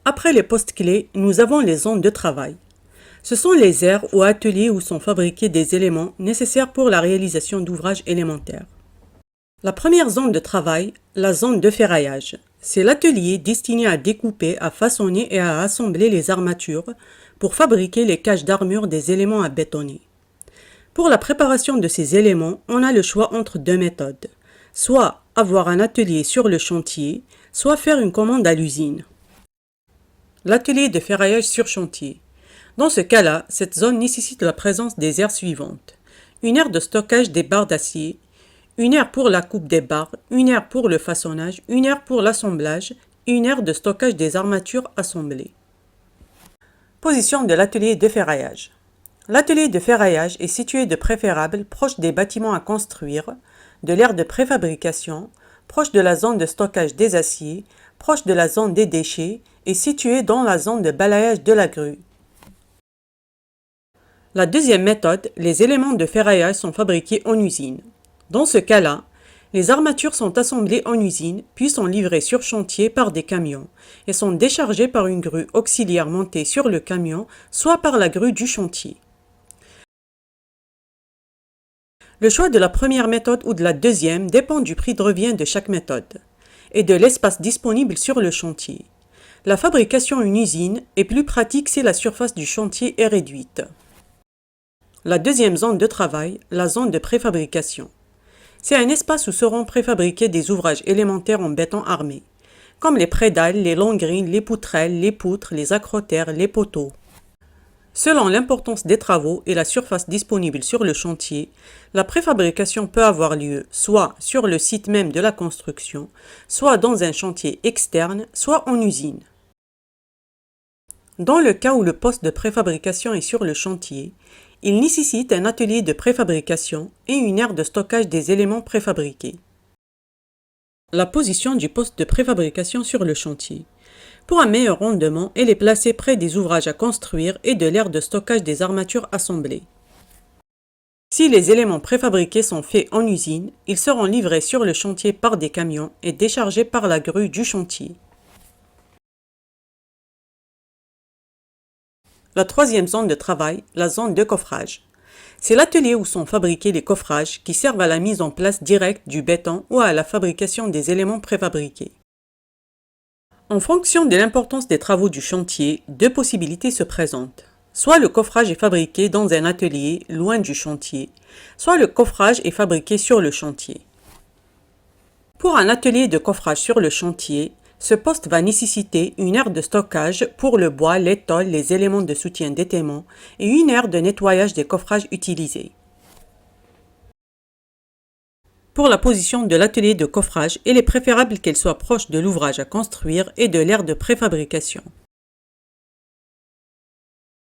Après les postes clés, nous avons les zones de travail. Ce sont les aires ou ateliers où sont fabriqués des éléments nécessaires pour la réalisation d'ouvrages élémentaires. La première zone de travail, la zone de ferraillage. C'est l'atelier destiné à découper, à façonner et à assembler les armatures pour fabriquer les cages d'armure des éléments à bétonner. Pour la préparation de ces éléments, on a le choix entre deux méthodes. Soit avoir un atelier sur le chantier, soit faire une commande à l'usine. L'atelier de ferraillage sur chantier. Dans ce cas-là, cette zone nécessite la présence des aires suivantes. Une aire de stockage des barres d'acier, une aire pour la coupe des barres, une aire pour le façonnage, une aire pour l'assemblage et une aire de stockage des armatures assemblées. Position de l'atelier de ferraillage. L'atelier de ferraillage est situé de préférable proche des bâtiments à construire, de l'aire de préfabrication, proche de la zone de stockage des aciers, proche de la zone des déchets et situé dans la zone de balayage de la grue. La deuxième méthode, les éléments de ferraillage sont fabriqués en usine. Dans ce cas-là, les armatures sont assemblées en usine, puis sont livrées sur chantier par des camions et sont déchargées par une grue auxiliaire montée sur le camion, soit par la grue du chantier. Le choix de la première méthode ou de la deuxième dépend du prix de revient de chaque méthode et de l'espace disponible sur le chantier. La fabrication en usine est plus pratique si la surface du chantier est réduite. La deuxième zone de travail, la zone de préfabrication. C'est un espace où seront préfabriqués des ouvrages élémentaires en béton armé, comme les prédales, les longrines, les poutrelles, les poutres, les acrotères, les poteaux. Selon l'importance des travaux et la surface disponible sur le chantier, la préfabrication peut avoir lieu soit sur le site même de la construction, soit dans un chantier externe, soit en usine. Dans le cas où le poste de préfabrication est sur le chantier, il nécessite un atelier de préfabrication et une aire de stockage des éléments préfabriqués. La position du poste de préfabrication sur le chantier. Pour un meilleur rendement, elle est placée près des ouvrages à construire et de l'aire de stockage des armatures assemblées. Si les éléments préfabriqués sont faits en usine, ils seront livrés sur le chantier par des camions et déchargés par la grue du chantier. La troisième zone de travail, la zone de coffrage. C'est l'atelier où sont fabriqués les coffrages qui servent à la mise en place directe du béton ou à la fabrication des éléments préfabriqués. En fonction de l'importance des travaux du chantier, deux possibilités se présentent. Soit le coffrage est fabriqué dans un atelier loin du chantier, soit le coffrage est fabriqué sur le chantier. Pour un atelier de coffrage sur le chantier, ce poste va nécessiter une aire de stockage pour le bois, les tôles, les éléments de soutien d'étaiement et une aire de nettoyage des coffrages utilisés. Pour la position de l'atelier de coffrage, il est préférable qu'elle soit proche de l'ouvrage à construire et de l'aire de préfabrication.